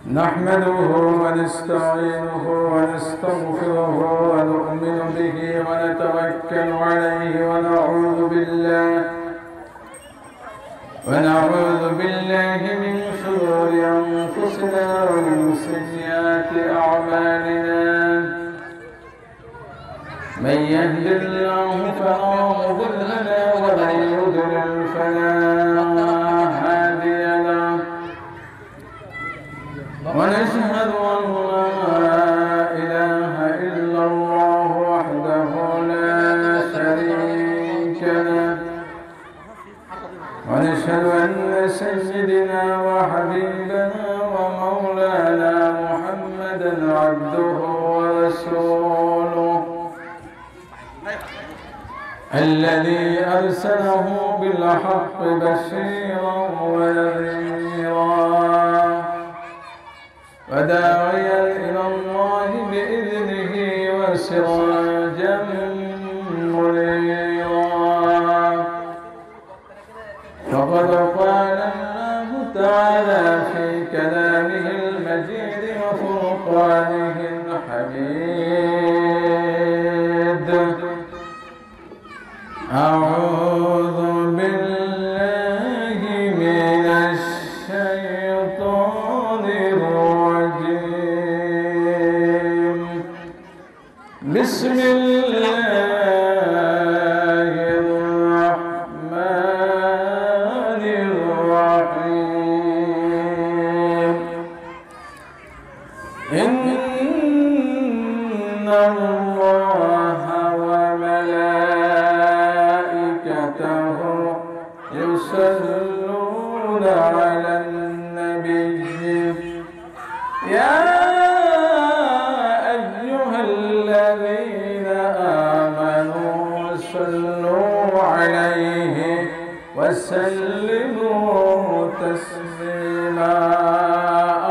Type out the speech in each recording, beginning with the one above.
نحمده ونستعينه ونستغفره ونؤمن به ونتوكل عليه ونعوذ بالله من شرور أنفسنا ومن سيئات أعمالنا من يهد الله فلا مضل له ومن يضلل فلا هادي له ونشهد أن لا إله إلا الله وحده لا شريك له ونشهد أن سيدنا وحبيبنا ومولانا محمدا عبده ورسوله الذي أرسله بالحق بشيرا ونذيرا وداعيا إلى الله بإذنه وسراجا منيرا فقد قال الله تعالى في كلامه المجيد وفرقانه الحميد أعوذ بالله من الشيطان الرجيم بسم الله الرحمن الرحيم إن الله وملائكته يصلون على النبي يا أيها الذين آمنوا صلوا عليه وسلموا تسليما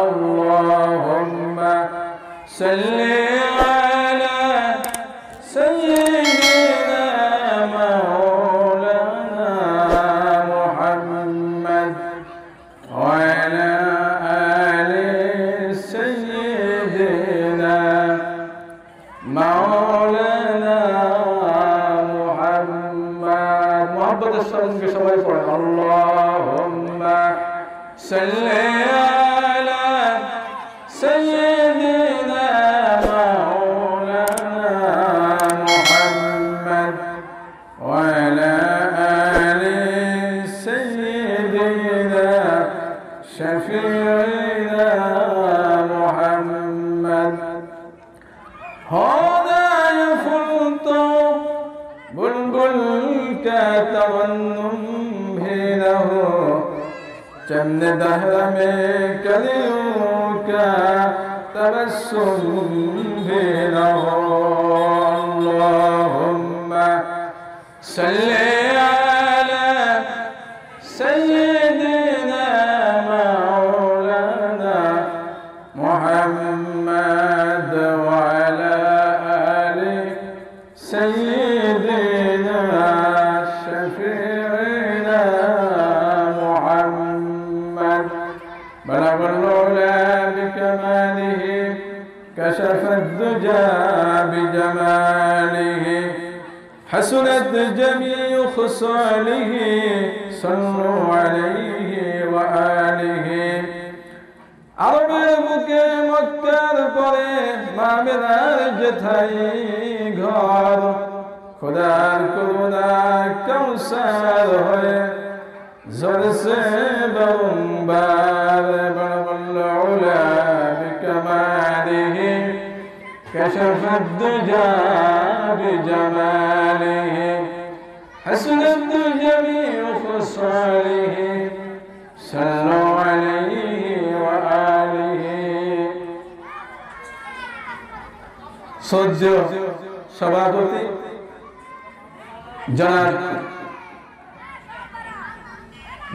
اللهم صل على سيدنا مولانا محمد وعلى آل سيدنا مولانا محمد محبة الشرط في شوائف اللهم صل على سيدنا مولانا محمد وعلى آل سيدنا شفيعنا محمد هذا يفلط بلبل كترنم له چند دهر میں کلیوں کا تبسم بھی نہ ہو اللہم صلی علی سیدنا مولانا محمد وعلى آل سيدنا شفيعنا بلغ العلا بكماله كشف الدجى بجماله حسنت جميع خصاله صلوا عليه وآله عربের বুকে মক্কার পরে মামিনার যেথাই ঘর খোদার করুণা কৌসার হয়ে زر سے برنبار بلغ العلا بكماله كشف الدجى بجماله حسنت جميع خصاله صلوا عليه وآله শ্রদ্ধেয় সভাপতি জনাব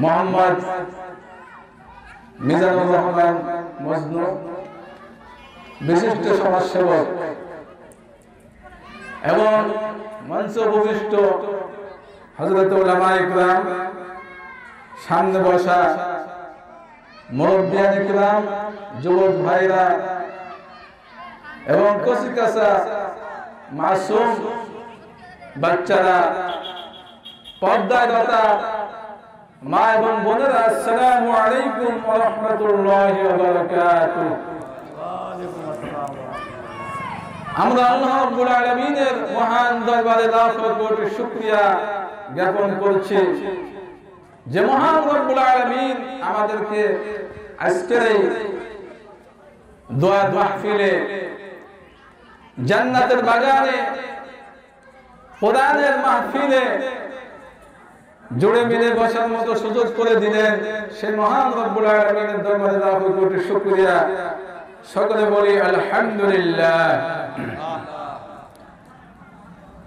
মোহাম্মদ মিজানুর রহমান মজনু বিশিষ্ট সমাজসেবক এবং মঞ্চ উপবিষ্ট হযরত উলামায়ে ইকরাম, সামনে বসা মুরব্বিয়ানে ইকরাম, যুবক ভাইরা এবং কচিকাঁচা মাসুম বাচ্চারা, পর্দায়লতা মা এবং বোনেরা, আসসালামু আলাইকুম ওয়া রাহমাতুল্লাহি ওয়া বারাকাতুহু। আমরা আল্লাহ রাব্বুল আলামিনের মহান দরবারে লাখো কোটি শুকরিয়া জ্ঞাপন করছি যে মহান রব্বুল আলামিন আমাদেরকে আজকের এই দোয়ার মাহফিলে, জান্নাতের বাগানে, কোরআনের মাহফিলে জুড়ে মিলে বসার মতো সুযোগ করে দিলেন। সেই মহান রব্বুল আলামিনের দরবারে লাখো কোটি শুকরিয়া। সকলে বলি আলহামদুলিল্লাহ।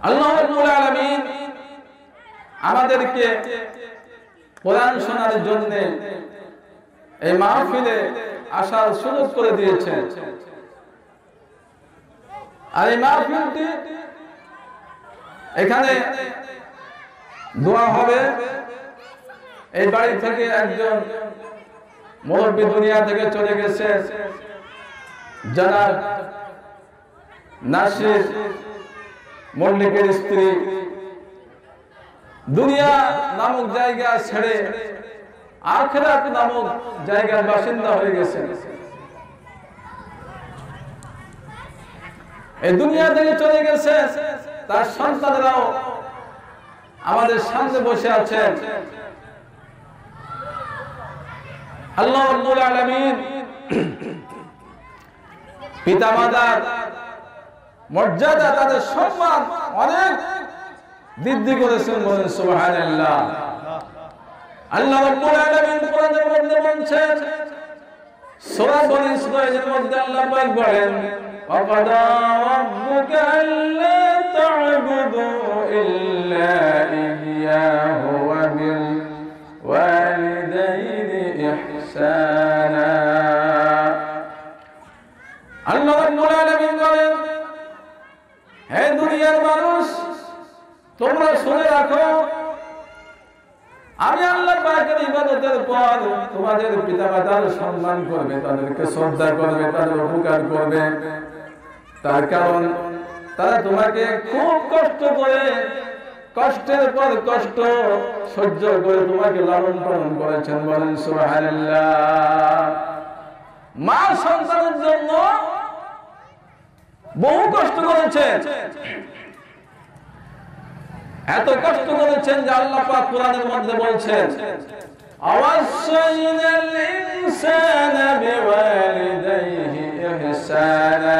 আল্লাহ রাব্বুল আলামিন আমাদেরকে কোরআন শোনার জন্য এই মাহফিলে আসার সুযোগ করে দিয়েছেন। আর এই মাহফিলটি এখানে দোয়া হবে। এই বাড়ি থেকে একজন মুরব্বী দুনিয়া থেকে চলে গেছে, জনাব নাসির মল্লিকের স্ত্রী দুনিয়া নামক জায়গা ছেড়ে আখিরাত নামক জায়গার বাসিন্দা হয়ে গেছে। এই দুনিয়া থেকে চলে গেছে, তার সন্তানরাও আমাদের সামনে বসে আছেন। আল্লাহ রাব্বুল আলামিন পিতামাতার মর্যাদা, তাদের সম্মান অনেক বৃদ্ধি করেছেন, বলেন সুবহানাল্লাহ। আল্লাহ রাব্বুল আলামিন কোরআনের মধ্যে বলেন, সূরা বনী ইসরাঈলের মধ্যে আল্লাহ পাক বলেন, ওয়াকাদা রাব্বুকা আল্লা তা'বুদু ইল্লা ইয়্যাহু ওয়া বিল ওয়ালিদাইনি ইহসানা। আল্লাহ রাব্বুল আলামিন বলেন, হে দুনিয়ার মানুষ, তোমরা শুনে রাখো, আমি আল্লাহ পাকের ইবাদতের পর তোমাদের পিতামাতার সম্মান করবে, তাদেরকে শ্রদ্ধা করবে, তাদের উপকার করবে। তার কারণ তারা তোমাকে খুব কষ্ট করে, কষ্টের পর কষ্ট সহ্য করে তোমাকে লালন পালন করেছেন, বলেন সুবহানাল্লাহ। মা সন্তানের জন্য বহু কষ্ট করেছেন, এত কষ্ট করেছেন যে আল্লাহ পাক কোরআনের মধ্যে বলছেন, আওয়াসাইনাল ইনসানা বিওয়ালিদাইহি ইহসানা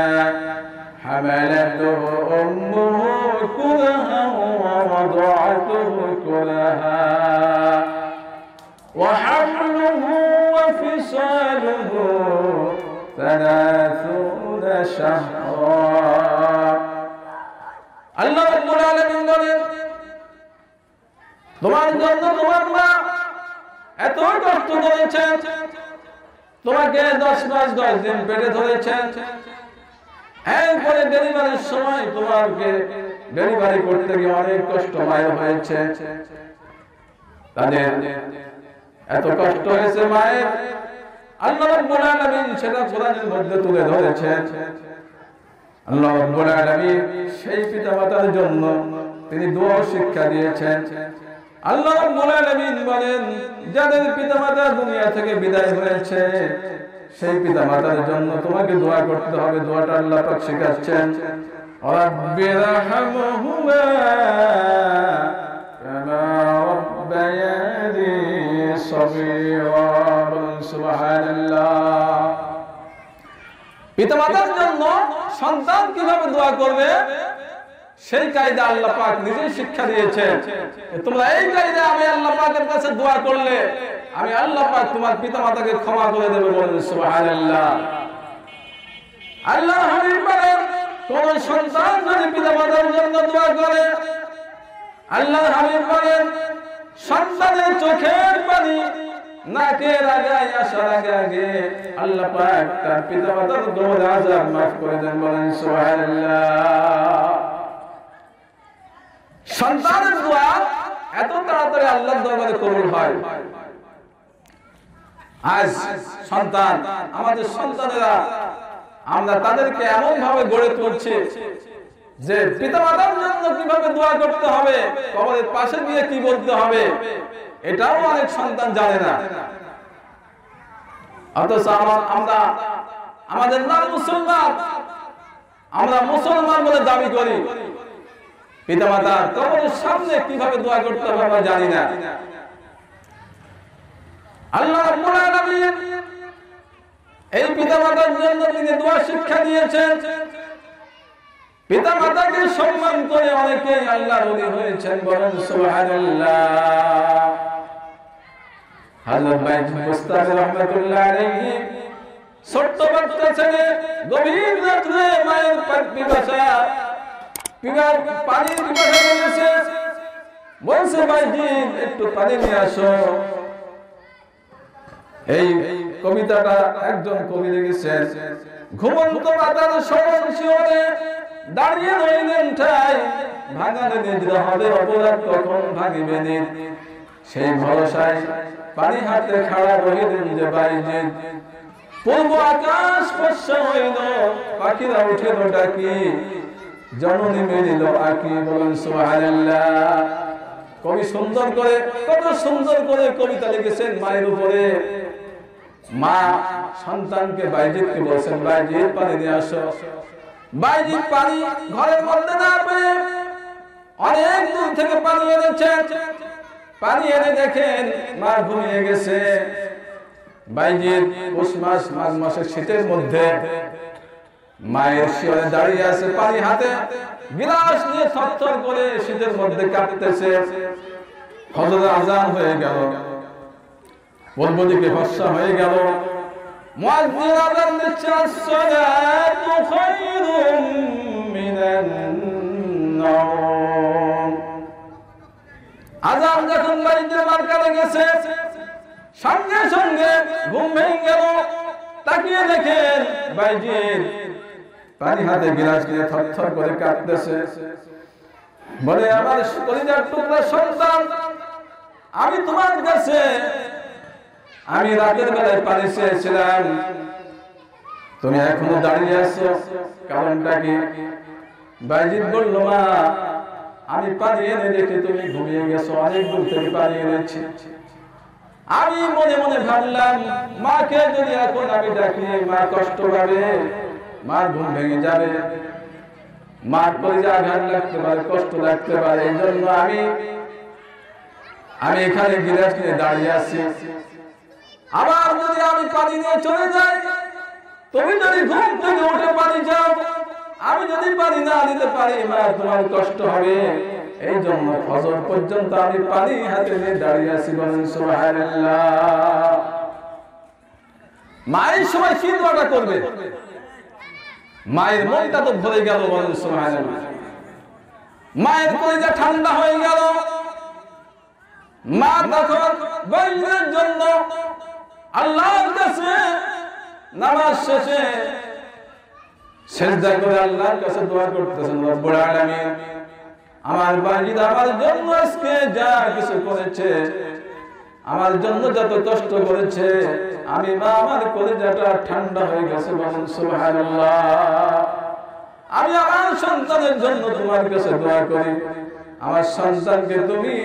হামালাতুহু উম্মুহু কুরহান ওয়া ওয়াদা'তুহু কুরহা ওয়া হামলুহু ওয়া ফিসালুহু 30 শাহরা। আল্লাহ রাব্বুল আলামিন বলেন, তোমার জন্য তোমার মা এত কষ্ট করেছেন, তোমাকে 10 মাস 10 দিন পেটে ধরেছেন, এরপরে ডেলিভারির সময় তোমাকে ডেলিভারি করতে গিয়ে অনেক কষ্ট মায়ের হয়েছে। তাদের এত কষ্ট হয়েছে মায়ের, আল্লাহ রাব্বুল আলামিন সেটা কোরআনের মধ্যে তুলে ধরেছেন। আল্লাহ রাব্বুল আলামিন সেই পিতামাতার জন্য তিনি দোয়া শিক্ষা দিয়েছেন। আল্লাহ রাব্বুল আলামিন বলেন, যাদের পিতামাতা দুনিয়া থেকে বিদায় হয়েছে সেই পিতামাতার জন্য তোমাকে দোয়া করতে হবে। দোয়াটা আল্লাহ পাক শেখাচ্ছেন, রাব্বিরহামহুমা কামা রাব্বায়ানি সগীরা। সুবহানাল্লাহ। পিতামাতার জন্য সন্তান কিভাবে দোয়া করবে সেই কায়দা আল্লাহ পাক নিজেই শিক্ষা দিয়েছেন। তোমরা এই কায়দা আমি আল্লাহ পাকের কাছে দোয়া করলে আমি আল্লাহ পাক তোমার পিতামাতাকে ক্ষমা করে দেব, বলেন সুবহানাল্লাহ। আল্লাহ হাবিব বলেন, কোন সন্তান যদি পিতামাতার জন্য দোয়া করে, আল্লাহ হাবিব বলেন, সন্তানের চোখের পানি নাকের আগায় আসার আগে আল্লাহ পাক তার পিতামাতার গুনাহ আযাব মাফ করে দেন, বলেন সুবহানাল্লাহ। সন্তানের দোয়া এত তাড়াতাড়ি আল্লাহর দরবারে কবুল হয়। আজ সন্তান, আমাদের সন্তানেরা আমরা তাদেরকে এমন ভাবে গড়ে তুলছি যে পিতামাতার জন্য কিভাবে দোয়া করতে হবে, কবরের পাশে গিয়ে কি বলতে হবে, এটাও অনেক সন্তান জানে না। অথচ আমরা আমাদের নাম মুসলমান, আমরা মুসলমান বলে দাবি করি, পিতামাতার কবরের সামনে কিভাবে দোয়া করতে হবে আমরা জানি না। আল্লাহ রাব্বুল আলামিন এই পিতামাতার জন্য তিনি দোয়া শিক্ষা দিয়েছেন। পিতামাতাকে সম্মান করে অনেকেই আল্লাহর ওলি হয়েছেন, বলেন সুবহানাল্লাহ। হযরত বাইজিদ বুস্তামি রাহমাতুল্লাহ আলাইহি ছোট্ট বাচ্চা ছেলে গভীর রাতে মায়ের পানির পিপাসা লেগেছে, বলছে বাইজিদ একটু পানি নিয়ে আসো। এই কবিতাটা একজন কবি লিখেছেন। ঘুমন্ত মাতার স্মরণ শিওরে দাঁড়িয়ে রইলেন ঠাই, ভাঙালে নিদ্রা হবে অপরাধ কখন ভাঙিবে নিদ, সেই ভরসায় পানি হাতে খাড়া রহিলেন যে বাইজিদ। পূর্ব আকাশ ফর্সা হইল, পাখিরা উঠিল ডাকি, জননী মেলিল আঁকি, বলেন সুবহানাল্লাহ। কবি সুন্দর করে, কত সুন্দর করে কবিতা লিখেছেন মায়ের উপরে। মা সন্তানকে বাইজিদকে বলছেন, বাইজিদ পানি নিয়ে আসো। বাইজিদ পানি ঘরের মধ্যে না পেয়ে অনেক দূর থেকে পানি এনেছেন। পানি এনে দেখেন মা ঘুমিয়ে গেছে। বাইজিদ পৌষ মাস মাঘ মাসের শীতের মধ্যে মায়ের শিয়রে দাঁড়িয়ে আছে, পানি হাতে, গিলাস নিয়ে থরথর করে শীতের মধ্যে কাঁপতেছে। ফজরের আযান হয়ে গেল, পূর্ব দিকে ফর্সা হয়ে গেল। মুয়াজ্জিন আযান দিচ্ছে, আসসালাতু খায়রুম মিনান নাওম। আযান যখন বাইজিদের মারকারে গেছে, সঙ্গে সঙ্গে ঘুম ভেঙে গেল। তাকিয়ে দেখেন বাইজিদ পানি হাতে গিলাস নিয়ে থরথর করে কাঁপতেছে। বলে, আমার কলিজার টুকরা সন্তান, আমি তোমার কাছে আমি রাতের বেলায় পানি চেয়েছিলাম, তুমি এখনো দাঁড়িয়ে আছো, কারণটা কি? বাইজিদ বলল, মা আমি পানি এনে দেখে তুমি ঘুমিয়ে গেছো, অনেক দূর থেকে পানি এনেছি। আমি মনে মনে ভাবলাম মাকে যদি এখন আমি ডাকি মা কষ্ট পাবে, মার ঘুম ভেঙে যাবে, মার কলিজা আঘাত লাগতে পারে, কষ্ট লাগতে পারে, এই জন্য আমি এখানে গিলাস নিয়ে দাঁড়িয়ে আছি। আবার যদি আমি পানি নিয়ে চলে যাই, তুমি যদি ঘুম থেকে উঠে পানি যাও, আমি যদি পানি না দিতে পারি মা তোমার কষ্ট হবে, এই জন্য ফজর পর্যন্ত আমি পানি হাতে নিয়ে দাঁড়িয়ে আছি, বলেন সুবহানাল্লাহ। মায়ের সময় কি দোয়াটা করবে? মায়ের মনটা তো ভরে গেল, বলেন সুবহানাল্লাহ। মায়ের কলিজা ঠান্ডা হয়ে গেল। মা তখন বাইজিদের জন্য আল্লাহর কাছে নামাজ শেষে সিজদা করে আল্লাহর কাছে দোয়া করতেছেন, রব্বুল আলামিন আমার বাইজিদ আমার জন্য আজকে যা কিছু করেছে, আমার জন্য যত কষ্ট করেছে, আমি মা আমার কলিজাটা ঠান্ডা হয়ে গেছে, বলেন সুবহানাল্লাহ। আমি আমার সন্তানের জন্য তোমার কাছে দোয়া করি, আমার সন্তানকে তুমি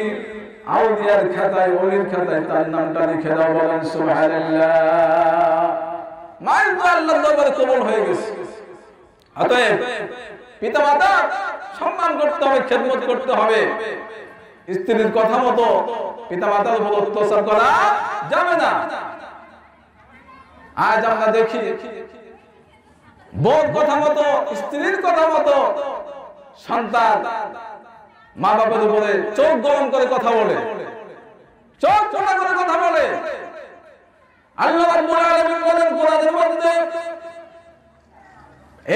আউলিয়ার খাতায়, ওলির খাতায় তার নামটা লিখে দাও, বলেন সুবহানাল্লাহ। মায়ের দোয়া আল্লাহর দরবারে কবুল হয়ে গেছে। অতএব পিতামাতা সম্মান করতে হবে, খেদমত করতে হবে। স্ত্রীর কথা মতো পিতামাতার উপর অত্যাচার করা যাবে না। আজ আমরা দেখি বউর কথা মতো, স্ত্রীর কথা মতো সন্তান মা বাবার উপরে চোখ গরম করে কথা বলে, চোখ ছোটা করে কথা বলে। আল্লাহ রাব্বুল আলামিন বলেন কোরআনের মধ্যে,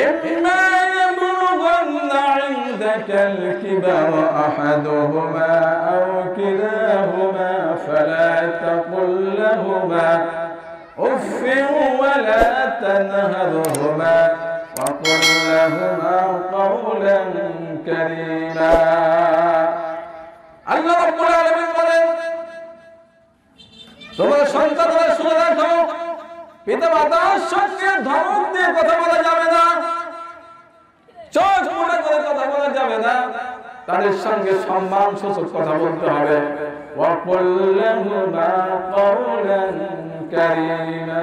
ইম্মা ইয়াবলুগান্না ইনদাকাল কিবারা আহাদুহুমা আও কিলাহুমা ফালা তাকুল লাহুমা উফফিন ওয়ালা তানহারহুমা وقل لهما قولا كريما আল্লাহ রাব্বুল আলামিন বলেন তোমার সন্তানরা শুনে রাখো পিতামাতার সঙ্গে ধমক দিয়ে কথা বলা যাবে না, চোখ মোটা করে কথা বলা যাবে না, তাদের সঙ্গে সম্মান সূচক কথা বলতে হবে। ওয়াকুল লাহুমা কাওলান কারীমা।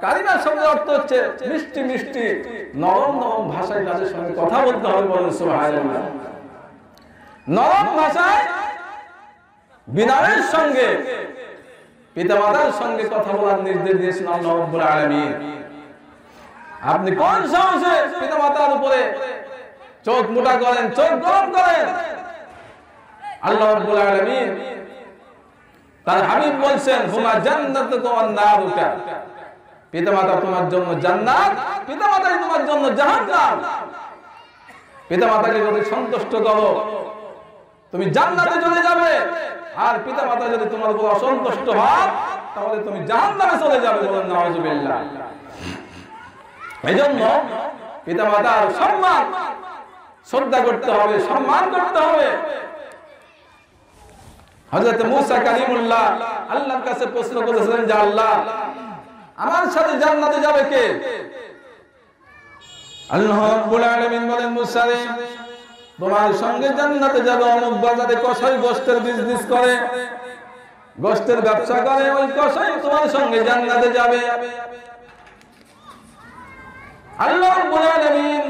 কারিমা শব্দের অর্থ হচ্ছে মিষ্টি মিষ্টি নরম নরম ভাষায় তাদের সঙ্গে কথা বলতে হবে। বলেন সুবহানাল্লাহ। নরম ভাষায় বিনয়ের সঙ্গে পিতামাতার সঙ্গে কথা বলার নির্দেশ দিয়েছেন আল্লাহ রাব্বুল আলামিন। আপনি কোন সাহসে পিতামাতার উপরে চোখ মোটা করেন, চোখ গরম করেন? আল্লাহ রাব্বুল আলামিন তার হাবিব বলছেন হুমা জান্নাতুকা ওয়ান নারুকা। পিতামাতা তোমার জন্য জান্নাত, পিতামাতাই তোমার জন্য জাহান্নাম। পিতামাতাকে যদি সন্তুষ্ট করো তুমি জান্নাতে চলে যাবে, আর পিতামাতা যদি তোমার উপর অসন্তুষ্ট হয় তাহলে তুমি জাহান্নামে চলে যাবে। বলেন নাউযুবিল্লাহ। এইজন্য পিতামাতার সম্মান শ্রদ্ধা করতে হবে, সম্মান করতে হবে। হযরত মুসা কালিমুল্লাহ আল্লাহর কাছে প্রশ্ন করেছিলেন যে আল্লাহ আমার সাথে জান্নাতে যাবে কে? আল্লাহ রাব্বুল আলামিন বলেন মুসা রে তোমার সঙ্গে জান্নাতে যাবে অমুক বাজারে কসাই গোশতের বিজনেস করে, গোশতের ব্যবসা করে, ওই কসাই তোমার সঙ্গে জান্নাতে যাবে। আল্লাহ রাব্বুল আলামিন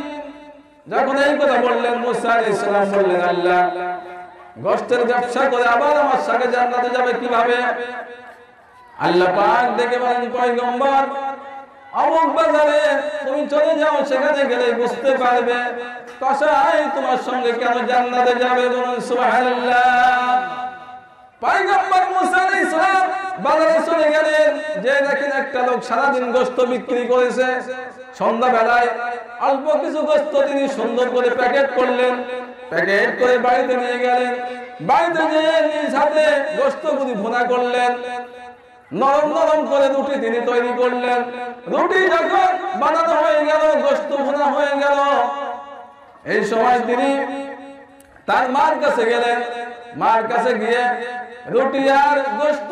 যখন এই কথা বললেন মুসা আলাইহিস সালাম বললেন আল্লাহ গোশতের ব্যবসা করে আবার আমার সঙ্গে জান্নাতে যাবে কিভাবে? আল্লাহ পাক দেখে বলেন পয়গম্বর অমুক বাজারে তুমি চলে যাও, সেখানে গেলে বুঝতে পারবে কসাই তোমার সঙ্গে কেন জান্নাতে যাবে। বলুন সুবহানাল্লাহ। পয়গম্বর মুসা আলাইহিস সালাম বাজারে চলে গেলেন, যে দেখেন একটা লোক সারাদিন গোশত বিক্রি করেছে, সন্ধ্যা বেলায় অল্প কিছু গোশত তিনি সুন্দর করে প্যাকেট করলেন, প্যাকেট করে বাড়িতে নিয়ে গেলেন। বাড়িতে নিয়ে নিজ হাতে গোশতগুলি ভুনা করলেন, নরম নরম করে রুটি তিনি তৈরি করলেন। রুটি যখন বানানো হয়ে গেল, গোশত ভুনা হয়ে গেল, এই সময় তিনি তার মার কাছে গেলেন। মার কাছে গিয়ে রুটি আর গোশত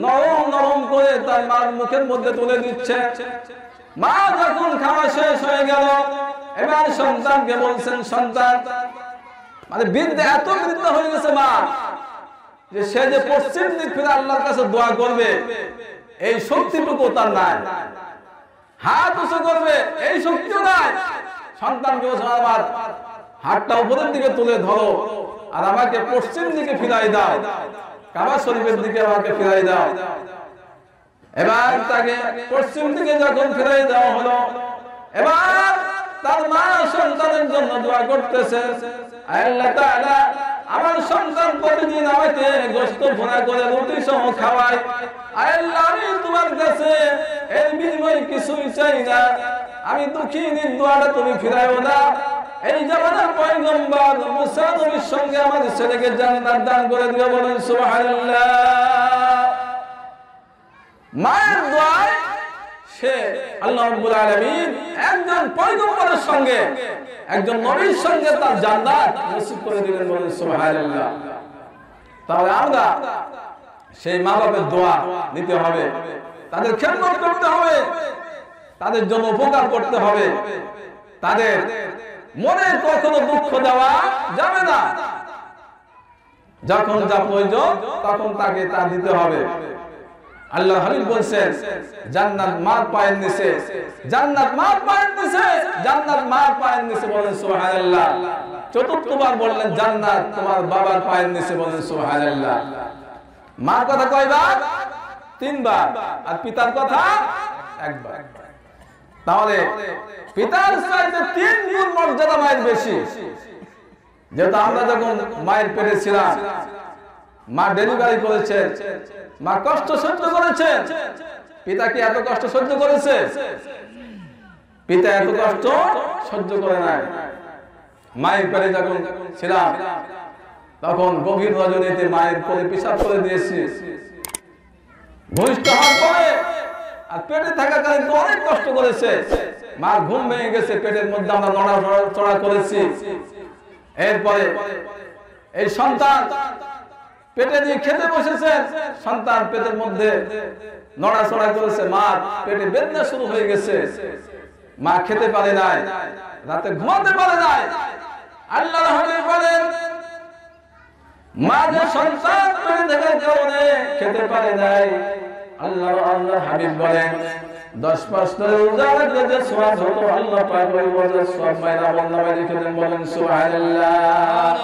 নরম নরম করে তার মার মুখের মধ্যে তুলে দিচ্ছে। মা যখন খাওয়া শেষ হয়ে গেল, এবার সন্তানকে বলছেন সন্তান, মানে বৃদ্ধ এত বৃদ্ধ হয়ে গেছে মা যে সে যে পশ্চিম দিক ফিরে আল্লাহর কাছে দোয়া করবে এই শক্তিটুকু তার নাই, হাত উঁচু করবে এই শক্তিও নাই। সন্তানকে বলছে আমার হাতটা উপরের দিকে তুলে ধরো আর আমাকে পশ্চিম দিকে ফিরাই দাও, কাবা শরীফের দিকে আমাকে ফিরাই দাও। এবার তাকে পশ্চিম দিকে যখন ফিরাই দেওয়া হলো, এবার তার মা সন্তানের জন্য দোয়া করতেছে, আল্লাহ তাআলা আমার সন্তান প্রতিদিন আমাকে গোশত ভুনা করে রুটি সহ খাওয়ায়, আল্লাহ আমি তোমার কাছে এর বিনিময়ে কিছুই চাই না, আমি দুঃখী দোয়াটা তুমি ফিরাইও না। এই জামানার পয়গম্বর মুসা নবীর সঙ্গে আমাদের ছেলেকে জান্নাত দান করে দিও। বলেন সুবহানাল্লাহ। মায়ের দোয়ায় সে আল্লাহ রাব্বুল আলামিন একজন পয়গম্বরের সঙ্গে, একজন নবীর সঙ্গে তার জান্নাত নসিব করে দিলেন। বলেন সুবহানাল্লাহ। তাহলে আমরা সেই মা বাবার দোয়া নিতে হবে, তাদের খেদমত করতে হবে, তাদের জন্য উপকার করতে হবে, তাদের মনে কখনো দুঃখ দেওয়া যাবে না। যখন যা প্রয়োজন তখন তাকে তা দিতে হবে। আল্লাহ হাবিব বলছেন জান্নাত মার পায়ের নিচে, জান্নাত মার পায়ের নিচে, জান্নাত মার পায়ের নিচে। বলেন সুবহানাল্লাহ। চতুর্থবার বললেন জান্নাত তোমার বাবার পায়ের নিচে। বলেন সুবহানাল্লাহ। মার কথা কয়বার? তিনবার। আর পিতার কথা একবার। তাহলে পিতার চাইতে 3 গুণ মর্যাদা মায়ের বেশি। যেহেতু আমরা যখন মায়ের পেটে ছিলাম, মা ডেলিভারি করেছে, মা কষ্ট সহ্য করেছে, পিতা কি এত কষ্ট সহ্য করেছে? পিতা এত কষ্ট সহ্য করে নাই। মায়ের পেটে যখন ছিলাম তখন গভীর রজনীতে মায়ের কোলে পেশাব করে দিয়েছি, ভূমিষ্ঠ হওয়ার পরে আর পেটে থাকাকালীন অনেক কষ্ট করেছে। মার ঘুম ভেঙে গেছে, পেটের মধ্যে আমরা নড়াচড়া করেছি। এরপরে এই সন্তান পেটে দিয়ে খেতে বসেছেন, সন্তান পেটের মধ্যে নড়াচড়া করেছে, মা পেটে বেদনা শুরু হয়ে গেছে, মা খেতে পারে নাই, রাতে ঘুমাতে পারে নাই। আল্লাহর হাবিব বলেন, মা যে সন্তান পেটে থাকার কারণে খেতে পারে নাই, আল্লাহর হাবিব বলেন 10 মাস ধরে রোজা রাখলে যে সওয়াব হতো আল্লাহ পাক ওই রোজার সওয়াব মায়ের আমলনামায় লিখে দেন। বলেন সুবহানাল্লাহ।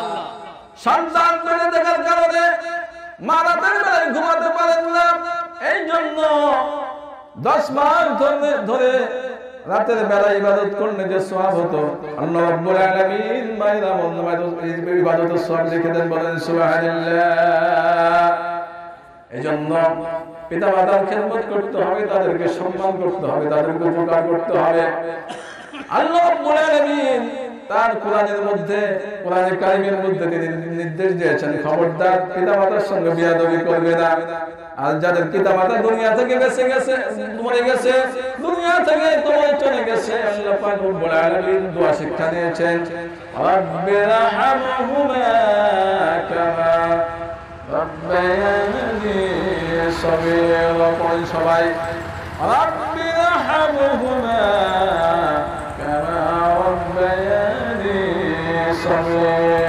সন্তান পেটে থাকার কারণে মা রাতের বেলায় ঘুমাতে পারেন না, এই জন্য 10 মাস ধরে রাতের বেলায় ইবাদত করলে যে সওয়াব হতো আল্লাহ রাব্বুল আলামিন মায়ের আমলনামায় ইবাদতের সওয়াব লিখে দেন। বলেন সুবহানাল্লাহ। এজন্য পিতামাতার খেদমত করতে হবে, তাদেরকে সম্মান করতে হবে, তাদেরকে উপকার করতে হবে। আল্লাহ রাব্বুল আলামিন তার কোরআনের মধ্যে, কোরআনে কারীমের মধ্যে তিনি নির্দেশ দিয়েছেন, খবরদার পিতামাতার সঙ্গে বিয়াদবি করবে না। আর যাদের পিতামাতা দুনিয়া থেকে বেঁচে গেছে, মরে গেছে, দুনিয়া থেকে তোমার চলে গেছে, আল্লাহ পাক রব্বুল আলামিন দোয়া শিক্ষা দিয়েছেন, রাব্বিরহামহুমা কামা রাব্বায়ানি সগীরা। পড়েন সবাই, রাব্বিরহামহুমা কামা রাব্বায়ানি সগীরা।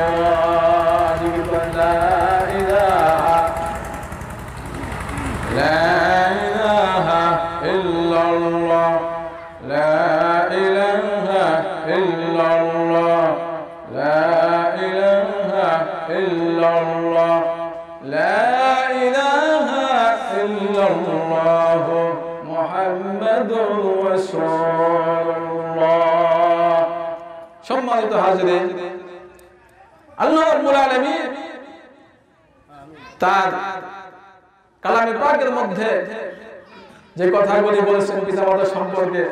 লা ইলাহা ইল্লাল্লাহ, লা ইলাহা ইল্লাল্লাহ, লা ইলাহা ইল্লাল্লাহ, লা ইলাহা ইল্লাল্লাহ মুহাম্মাদুর রাসূলুল্লাহ। সম্মানিত হাজিরিন, আল্লাহ রাব্বুল আলামিন তার কালামে পাকের মধ্যে যে কথাগুলি বলেছেন পিতামাতা সম্পর্কে,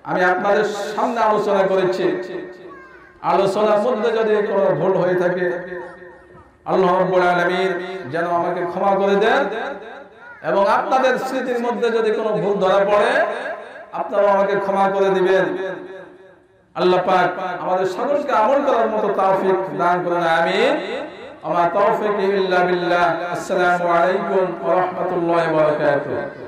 আমি আপনাদের সামনে আলোচনা করেছি। আলোচনার মধ্যে যদি কোনো ভুল হয়ে থাকে আল্লাহ রাব্বুল আলামিন যেন আমাকে ক্ষমা করে দেন, এবং আপনাদের স্মৃতির মধ্যে যদি কোনো ভুল ধরা পড়ে আপনারা আমাকে ক্ষমা করে দিবেন। আল্লাহ পাক আমাদের সকলকে আমল করার মতো তৌফিক দান করুন, আমিন। আমা তৌফিক ইল্লা বিল্লাহ। আসসালামু আলাইকুম ওয়া রাহমাতুল্লাহি ওয়া বারাকাতুহু।